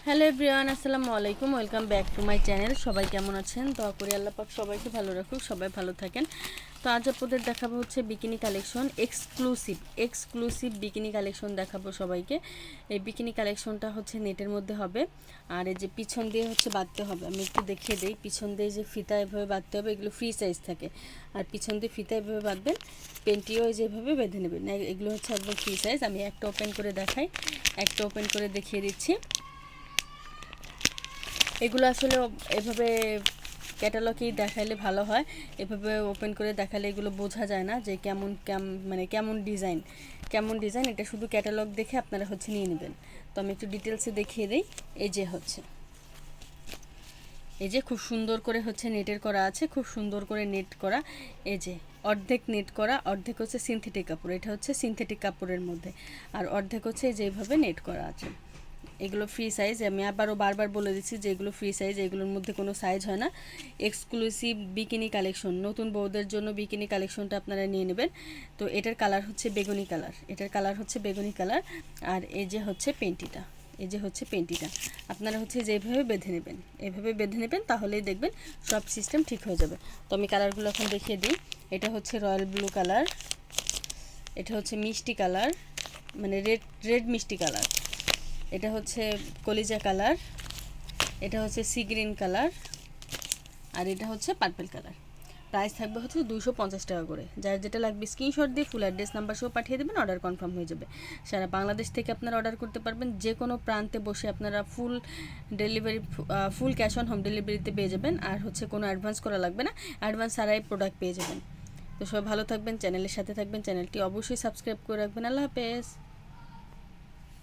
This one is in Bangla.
হ্যালো এভরিওয়ান, আসসালামু আলাইকুম। Welcome back to my channel. সবাই কেমন আছেন? দোয়া করি আল্লাহ পাক সবাইকে ভালো রাখুক, সবাই ভালো থাকেন। তো আজ আপনাদের দেখাবো হচ্ছে bikini collection, exclusive bikini collection দেখাবো সবাইকে। এই বিকিনি কালেকশনটা হচ্ছে নেটের মধ্যে হবে। আর এই যে পিছন দিয়ে হচ্ছে বাঁধতে হবে, আমি একটু দেখিয়ে দিই। পিছন দিয়ে যে ফিতা এভাবে বাঁধতে হবে, এগুলো ফ্রি সাইজ থাকে। আর পিছন দিয়ে ফিতা এভাবে বাঁধবেন, পেন্টিও যেভাবে বেঁধে নেবেন। এগুলো হচ্ছে একদম ফ্রি সাইজ। আমি একটা ওপেন করে দেখাই, একটা ওপেন করে দেখিয়ে দিচ্ছি। এগুলো আসলে এভাবে ক্যাটালগেই দেখাইলে ভালো হয়। এভাবে ওপেন করে দেখালে এগুলো বোঝা যায় না যে কেমন ডিজাইন। এটা শুধু ক্যাটালগ দেখে আপনারা হচ্ছে নিয়ে নেবেন। তো আমি একটু ডিটেলসে দেখিয়ে দিই। এই যে খুব সুন্দর করে হচ্ছে নেটের করা আছে, খুব সুন্দর করে নেট করা। এই যে অর্ধেক নেট করা, অর্ধেক হচ্ছে সিনথেটিক কাপড়। এটা হচ্ছে সিনথেটিক কাপড়ের মধ্যে, আর অর্ধেক হচ্ছে যেভাবে নেট করা আছে। এগুলো ফ্রি সাইজ। আমি আবারও বারবার বলে দিচ্ছি যে এগুলো ফ্রি সাইজ, এগুলোর মধ্যে কোনো সাইজ হয় না। এক্সক্লুসিভ বিকিনি কালেকশন, নতুন বউদের জন্য বিকিনি কালেকশনটা আপনারা নিয়ে নেবেন। তো এটার কালার হচ্ছে বেগুনি কালার। আর এই যে হচ্ছে পেন্টিটা আপনারা হচ্ছে যেভাবে বেঁধে নেবেন, এভাবে বেঁধে নেবেন, তাহলেই দেখবেন সব সিস্টেম ঠিক হয়ে যাবে। তো আমি কালারগুলো এখন দেখিয়ে দিই। এটা হচ্ছে রয়্যাল ব্লু কালার, এটা হচ্ছে মিষ্টি কালার, মানে রেড মিষ্টি কালার, এটা হচ্ছে কলিজা কালার, এটা হচ্ছে সি গ্রিন কালার, আর এটা হচ্ছে পার্পল কালার। প্রাইস থাকবে হচ্ছে 250 টাকা করে। যার যেটা লাগবে স্ক্রিনশট দিয়ে ফুল অ্যাড্রেস নাম্বার সহ পাঠিয়ে দেবেন, অর্ডার কনফার্ম হয়ে যাবে। সারা বাংলাদেশ থেকে আপনারা অর্ডার করতে পারবেন। যে কোনো প্রান্তে বসে আপনারা ফুল ক্যাশ অন হোম ডেলিভারিতে পেয়ে যাবেন। আর হচ্ছে কোনো অ্যাডভান্স করা লাগবে না, অ্যাডভান্স ছাড়াই প্রোডাক্ট পেয়ে যাবেন। তো সবাই ভালো থাকবেন, চ্যানেলের সাথে থাকবেন, চ্যানেলটি অবশ্যই সাবস্ক্রাইব করে রাখবেন। আল্লাহ হাফেজ।